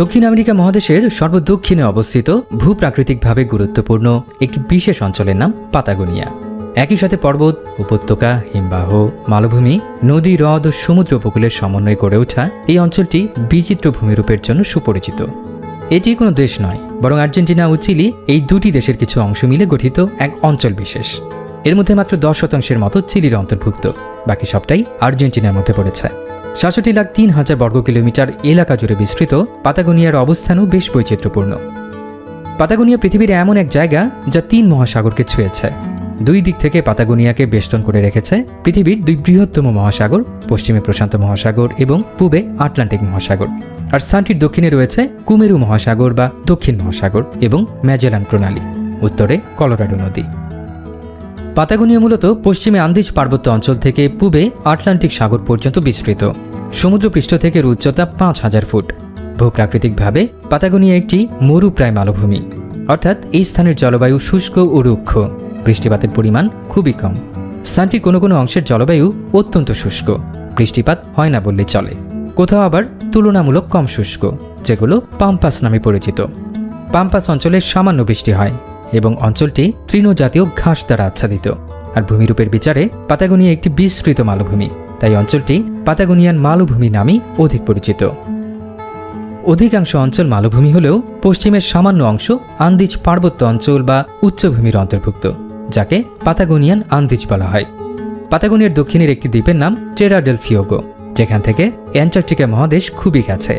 দক্ষিণ আমেরিকা মহাদেশের সর্বদক্ষিণে অবস্থিত ভূপ্রাকৃতিকভাবে গুরুত্বপূর্ণ একটি বিশেষ অঞ্চলের নাম পাতাগোনিয়া। একই সাথে পর্বত, উপত্যকা, হিমবাহ, মালভূমি, নদী, হ্রদ ও সমুদ্র উপকূলের সমন্বয়ে গড়ে ওঠা এই অঞ্চলটি বিচিত্র ভূমিরূপের জন্য সুপরিচিত। এটি কোনো দেশ নয়, বরং আর্জেন্টিনা ও চিলি এই দুটি দেশের কিছু অংশ মিলে গঠিত এক অঞ্চল বিশেষ। এর মধ্যে মাত্র 10% মতো চিলির অন্তর্ভুক্ত, বাকি সবটাই আর্জেন্টিনার মধ্যে পড়েছে। ৬৭,০৩,০০০ বর্গ কিলোমিটার এলাকা জুড়ে বিস্তৃত পাতাগোনিয়ার অবস্থানও বেশ বৈচিত্র্যপূর্ণ। পাতাগোনিয়া পৃথিবীর এমন এক জায়গা যা ৩ মহাসাগরকে ছুঁয়েছে। দুই দিক থেকে পাতাগোনিয়াকে বেষ্টন করে রেখেছে পৃথিবীর 2 বৃহত্তম মহাসাগর, পশ্চিমে প্রশান্ত মহাসাগর এবং পূবে আটলান্টিক মহাসাগর। আর স্থানটির দক্ষিণে রয়েছে কুমেরু মহাসাগর বা দক্ষিণ মহাসাগর এবং ম্যাজেলান প্রণালী, উত্তরে কলোরাডো নদী। পাতাগোনিয়া মূলত পশ্চিমে আন্দিজ পার্বত্য অঞ্চল থেকে পূবে আটলান্টিক সাগর পর্যন্ত বিস্তৃত। সমুদ্রপৃষ্ঠ থেকে উচ্চতা ৫,০০০ ফুট। ভূপ্রাকৃতিকভাবে পাতাগোনিয়া একটি মরুপ্রায় মালভূমি, অর্থাৎ এই স্থানের জলবায়ু শুষ্ক ও রুক্ষ। বৃষ্টিপাতের পরিমাণ খুবই কম। স্থানটির কোনো কোনো অংশের জলবায়ু অত্যন্ত শুষ্ক, বৃষ্টিপাত হয় না বললেই চলে। কোথাও আবার তুলনামূলক কম শুষ্ক, যেগুলো পাম্পাস নামে পরিচিত। পাম্পাস অঞ্চলে সামান্য বৃষ্টি হয় এবং অঞ্চলটি তৃণজাতীয় ঘাস দ্বারা আচ্ছাদিত। আর ভূমিরূপের বিচারে পাতাগোনিয়া একটি বিস্তৃত মালভূমি, তাই অঞ্চলটি পাতাগোনিয়ান মালভূমি নামেই অধিক পরিচিত। অধিকাংশ অঞ্চল মালভূমি হলেও পশ্চিমের সামান্য অংশ আন্দিজ পার্বত্য অঞ্চল বা উচ্চভূমির অন্তর্ভুক্ত, যাকে পাতাগোনিয়ান আন্দিজ বলা হয়। পাতাগোনিয়ার দক্ষিণের একটি দ্বীপের নাম টেরা ডেল ফিওগো, যেখান থেকে অ্যান্টার্কটিকা মহাদেশ খুবই কাছে।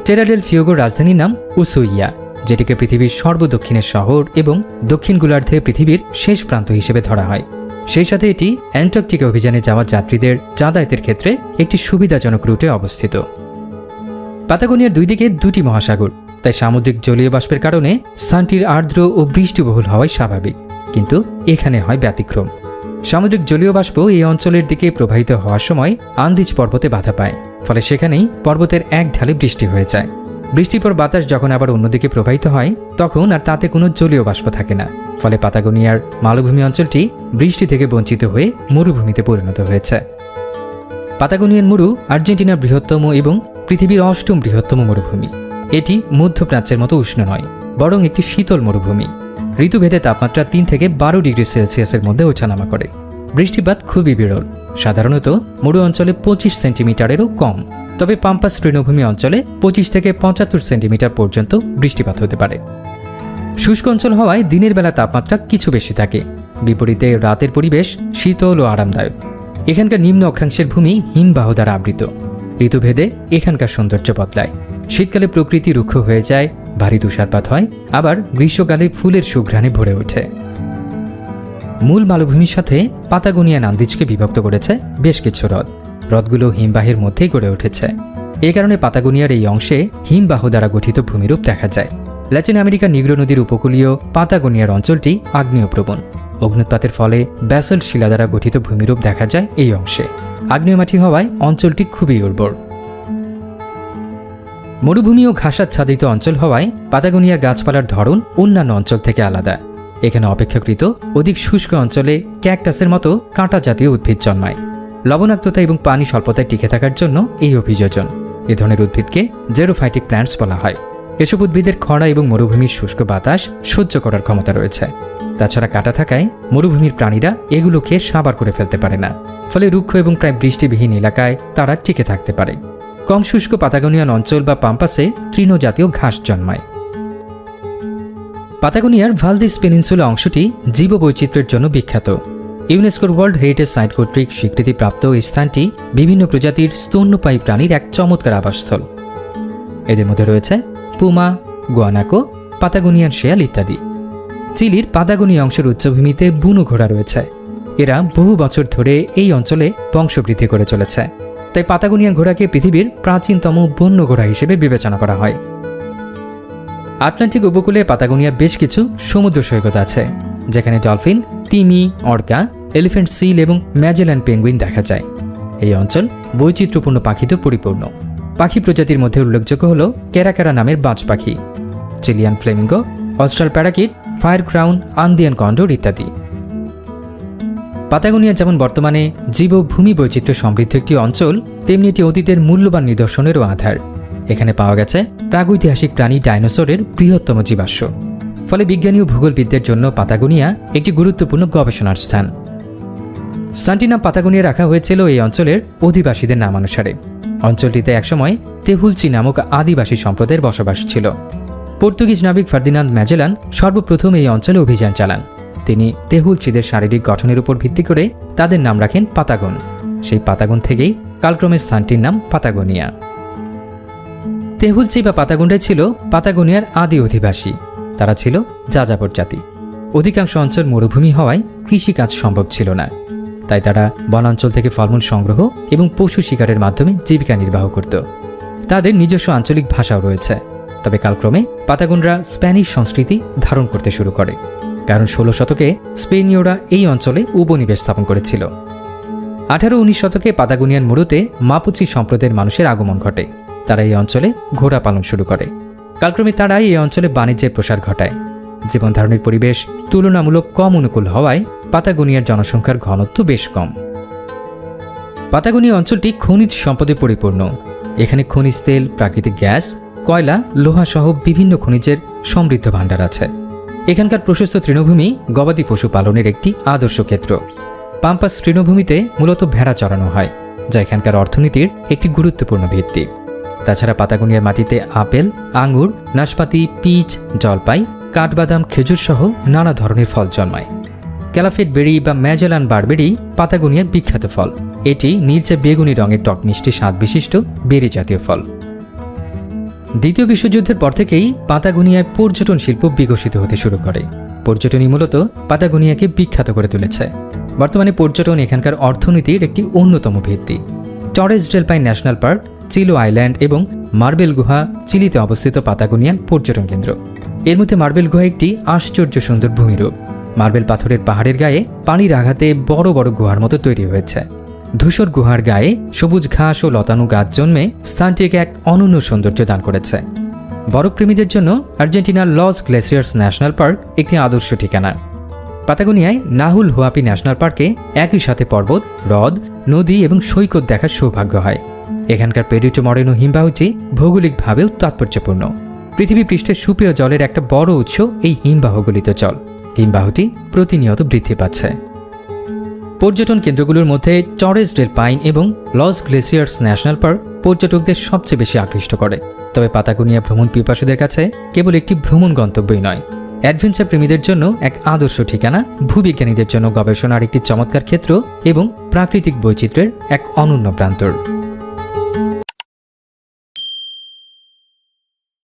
টেরা ডেল ফিওগোর রাজধানীর নাম উসুইয়া, যেটিকে পৃথিবীর সর্বদক্ষিণের শহর এবং দক্ষিণ গোলার্ধে পৃথিবীর শেষ প্রান্ত হিসেবে ধরা হয়। সেই সাথে এটি অ্যান্টার্কটিকা অভিযানে যাওয়া যাত্রীদের যাতায়াতের ক্ষেত্রে একটি সুবিধাজনক রুটে অবস্থিত। পাতাগোনিয়ার দুই দিকে 2টি মহাসাগর, তাই সামুদ্রিক জলীয় বাষ্পের কারণে স্থানটির আর্দ্র ও বৃষ্টিবহুল হওয়াই স্বাভাবিক। কিন্তু এখানে হয় ব্যতিক্রম। সামুদ্রিক জলীয় বাষ্প এই অঞ্চলের দিকে প্রবাহিত হওয়ার সময় আন্দিজ পর্বতে বাধা পায়, ফলে সেখানেই পর্বতের এক ঢালে বৃষ্টি হয়ে যায়। বৃষ্টির পর বাতাস যখন আবার অন্যদিকে প্রবাহিত হয়, তখন আর তাতে কোনো জলীয় বাষ্প থাকে না। ফলে পাতাগোনিয়ার মালভূমি অঞ্চলটি বৃষ্টি থেকে বঞ্চিত হয়ে মরুভূমিতে পরিণত হয়েছে। পাতাগোনিয়ান মরু আর্জেন্টিনার বৃহত্তম এবং পৃথিবীর 8ম বৃহত্তম মরুভূমি। এটি মধ্যপ্রাচ্যের মতো উষ্ণ নয়, বরং একটি শীতল মরুভূমি। ঋতুভেদে তাপমাত্রা 3 থেকে 12 ডিগ্রি সেলসিয়াসের মধ্যে ওঠানামা করে। বৃষ্টিপাত খুবই বিরল, সাধারণত মরু অঞ্চলে 25 সেন্টিমিটারেরও কম। তবে পাম্পাস তৃণভূমি অঞ্চলে 25 থেকে 75 সেন্টিমিটার পর্যন্ত বৃষ্টিপাত হতে পারে। শুষ্ক অঞ্চল হওয়ায় দিনের বেলা তাপমাত্রা কিছু বেশি থাকে, বিপরীতে রাতের পরিবেশ শীতল ও আরামদায়ক। এখানকার নিম্ন অক্ষাংশের ভূমি হিমবাহ দ্বারা আবৃত। ঋতুভেদে এখানকার সৌন্দর্য বদলায়। শীতকালে প্রকৃতি রুক্ষ হয়ে যায়, ভারী তুষারপাত হয়, আবার গ্রীষ্মকালে ফুলের সুঘ্রাণে ভরে ওঠে। মূল মালভূমির সাথে পাতাগোনিয়ান আন্দিজকে বিভক্ত করেছে বেশ কিছু হ্রদ। হ্রদগুলো হিমবাহের মধ্যেই গড়ে উঠেছে। এই কারণে পাতাগোনিয়ার এই অংশে হিমবাহ দ্বারা গঠিত ভূমিরূপ দেখা যায়। ল্যাটিন আমেরিকার নিগ্রো নদীর উপকূলীয় পাতাগোনিয়ার অঞ্চলটি আগ্নেয়প্রবণ। অগ্নুৎপাতের ফলে ব্যাসল্ট শিলা দ্বারা গঠিত ভূমিরূপ দেখা যায় এই অংশে। আগ্নেয় মাটি হওয়ায় অঞ্চলটি খুবই উর্বর। মরুভূমি ও ঘাসাচ্ছাদিত অঞ্চল হওয়ায় পাতাগোনিয়ার গাছপালার ধরন অন্যান্য অঞ্চল থেকে আলাদা। এখানে অপেক্ষাকৃত অধিক শুষ্ক অঞ্চলে ক্যাকটাসের মতো কাঁটা জাতীয় উদ্ভিদ জন্মায়। লবণাক্ততা এবং পানি স্বল্পতায় টিকে থাকার জন্য এই অভিযোজন। এ ধরনের উদ্ভিদকে জেরোফাইটিক প্ল্যান্টস বলা হয়। এসব উদ্ভিদের খরা এবং মরুভূমির শুষ্ক বাতাস সহ্য করার ক্ষমতা রয়েছে। তাছাড়া কাঁটা থাকায় মরুভূমির প্রাণীরা এগুলোকে সাবার করে ফেলতে পারে না, ফলে রুক্ষ এবং প্রায় বৃষ্টিবিহীন এলাকায় তারা টিকে থাকতে পারে। কম শুষ্ক পাতাগোনিয়ান অঞ্চল বা পাম্পাসে তৃণজাতীয় ঘাস জন্মায়। পাতাগোনিয়ার ভালদিস পেনিনসুলা অংশটি জীববৈচিত্র্যের জন্য বিখ্যাত। ইউনেস্কোর ওয়ার্ল্ড হেরিটেজ সাইট কর্তৃক স্বীকৃতিপ্রাপ্ত এই স্থানটি বিভিন্ন প্রজাতির স্তন্যপায়ী প্রাণীর এক চমৎকার আবাসস্থল। এদের মধ্যে রয়েছে পুমা, গুয়ানাকো, পাতাগোনিয়ান শেয়াল ইত্যাদি। চিলির পাতাগোনিয়া অংশের উচ্চভূমিতে বুনো ঘোড়া রয়েছে। এরা বহু বছর ধরে এই অঞ্চলে বংশবৃদ্ধি করে চলেছে, তাই পাতাগোনিয়ান ঘোড়াকে পৃথিবীর প্রাচীনতম বন্য ঘোড়া হিসেবে বিবেচনা করা হয়। আটলান্টিক উপকূলে পাতাগোনিয়ার বেশ কিছু সমুদ্র সৈকত আছে, যেখানে ডলফিন, তিমি, অর্কা, এলিফ্যান্ট সিল এবং ম্যাজেলান পেঙ্গুইন দেখা যায়। এই অঞ্চল বৈচিত্র্যপূর্ণ পাখিতে পরিপূর্ণ। পাখি প্রজাতির মধ্যে উল্লেখযোগ্য হল ক্যারাকারা নামের বাজ পাখি, Chilean Flamengo, Austral parakeet, fire crown, Andean condor ইত্যাদি। পাতাগোনিয়া যেমন বর্তমানে জীব ভূমি বৈচিত্র্য সমৃদ্ধ একটি অঞ্চল, তেমনি এটি অতীতের মূল্যবান নিদর্শনেরও আধার। এখানে পাওয়া গেছে প্রাগৈতিহাসিক প্রাণী ডাইনোসরের বৃহত্তম জীবাশ্ম। ফলে বিজ্ঞানী ও ভূগোলবিদদের জন্য পাতাগোনিয়া একটি গুরুত্বপূর্ণ গবেষণার স্থান। স্থানটির নাম পাতাগোনিয়া রাখা হয়েছিল এই অঞ্চলের অধিবাসীদের নামানুসারে। অঞ্চলটিতে একসময় তেহুলচি নামক আদিবাসী সম্প্রদায়ের বসবাস ছিল। পর্তুগিজ নাবিক ফার্দিনান্দ ম্যাজেলান সর্বপ্রথম এই অঞ্চলে অভিযান চালান। তিনি তেহুলচিদের শারীরিক গঠনের উপর ভিত্তি করে তাদের নাম রাখেন পাতাগন। সেই পাতাগন থেকেই কালক্রমে স্থানটির নাম পাতাগোনিয়া। তেহুলচি বা পাতাগনরাই ছিল পাতাগোনিয়ার আদি অধিবাসী। তারা ছিল যাযাবর জাতি। অধিকাংশ অঞ্চল মরুভূমি হওয়ায় কৃষিকাজ সম্ভব ছিল না, তাই তারা বনাঞ্চল থেকে ফলমূল সংগ্রহ এবং পশু শিকারের মাধ্যমে জীবিকা নির্বাহ করত। তাদের নিজস্ব আঞ্চলিক ভাষাও রয়েছে। তবে কালক্রমে পাতাগনরা স্প্যানিশ সংস্কৃতি ধারণ করতে শুরু করে, কারণ 16 শতকে স্পেনীয়রা এই অঞ্চলে উপনিবেশ স্থাপন করেছিল। 18-19 শতকে পাতাগোনিয়ান মরুতে মাপুচি সম্প্রদায়ের মানুষের আগমন ঘটে। তারা এই অঞ্চলে ঘোড়া পালন শুরু করে। কালক্রমে তারা এই অঞ্চলে বাণিজ্যের প্রসার ঘটায়। জীবনধারণের পরিবেশ তুলনামূলক কম অনুকূল হওয়ায় পাতাগোনিয়ার জনসংখ্যার ঘনত্ব বেশ কম। পাতাগোনিয়া অঞ্চলটি খনিজ সম্পদে পরিপূর্ণ। এখানে খনিজ তেল, প্রাকৃতিক গ্যাস, কয়লা, লোহা সহ বিভিন্ন খনিজের সমৃদ্ধ ভাণ্ডার আছে। এখানকার প্রশস্ত তৃণভূমি গবাদি পশু পালনের একটি আদর্শ ক্ষেত্র। পাম্পাস তৃণভূমিতে মূলত ভেড়া চড়ানো হয়, যা এখানকার অর্থনীতির একটি গুরুত্বপূর্ণ ভিত্তি। তাছাড়া পাতাগোনিয়ার মাটিতে আপেল, আঙ্গুর, নাশপাতি, পিচ, জলপাই, কাঠবাদাম, খেজুর সহ নানা ধরনের ফল জন্মায়। ক্যালাফেট বেরি বা ম্যাজেলান বারবেরি পাতাগোনিয়ার বিখ্যাত ফল। এটি নীলচে বেগুনি রঙের টক মিষ্টি স্বাদ বিশিষ্ট বেরি জাতীয় ফল। দ্বিতীয় বিশ্বযুদ্ধের পর থেকেই পাতাগোনিয়ায় পর্যটন শিল্প বিকশিত হতে শুরু করে। পর্যটনই মূলত পাতাগোনিয়াকে বিখ্যাত করে তুলেছে। বর্তমানে পর্যটন এখানকার অর্থনীতির একটি অন্যতম ভিত্তি। Torres Del Paine national park, Chiloe island এবং মার্বেল গুহা চিলিতে অবস্থিত পাতাগোনিয়ান পর্যটন কেন্দ্র। এর মধ্যে মার্বেল গুহা একটি আশ্চর্য সুন্দর ভূমিরূপ। মার্বেল পাথরের পাহাড়ের গায়ে পানির আঘাতে বড় বড় গুহার মতো তৈরি হয়েছে। ধূসর গুহার গায়ে সবুজ ঘাস ও লতানো গাছ জন্মে স্থানটিকে এক অনন্য সৌন্দর্য দান করেছে। বরফপ্রেমীদের জন্য আর্জেন্টিনার লস গ্লেসিয়ার্স ন্যাশনাল পার্ক একটি আদর্শ ঠিকানা। পাতাগোনিয়ায় নাহুল হুয়াপি ন্যাশনাল পার্কে একই সাথে পর্বত, হ্রদ, নদী এবং সৈকত দেখার সৌভাগ্য হয়। এখানকার পেরিটো মরেনো হিমবাহটি ভৌগোলিকভাবেও তাৎপর্যপূর্ণ। পৃথিবী পৃষ্ঠের সুপেয় জলের একটা বড় উৎস এই হিমবাহগলিত জল। হিমবাহটি প্রতিনিয়ত বৃদ্ধি পাচ্ছে। পর্যটন কেন্দ্রগুলোর মধ্যে টরেস ডেল পাইন এবং লস গ্লেসিয়ার্স ন্যাশনাল পার্ক পর্যটকদের সবচেয়ে বেশি আকৃষ্ট করে। তবে পাতাগোনিয়া ভ্রমণ পিপাসুদের কাছে কেবল একটি ভ্রমণ গন্তব্যই নয়, অ্যাডভেঞ্চার প্রেমীদের জন্য এক আদর্শ ঠিকানা, ভূবিজ্ঞানীদের জন্য গবেষণার একটি চমৎকার ক্ষেত্র এবং প্রাকৃতিক বৈচিত্র্যের এক অনন্য প্রান্তর।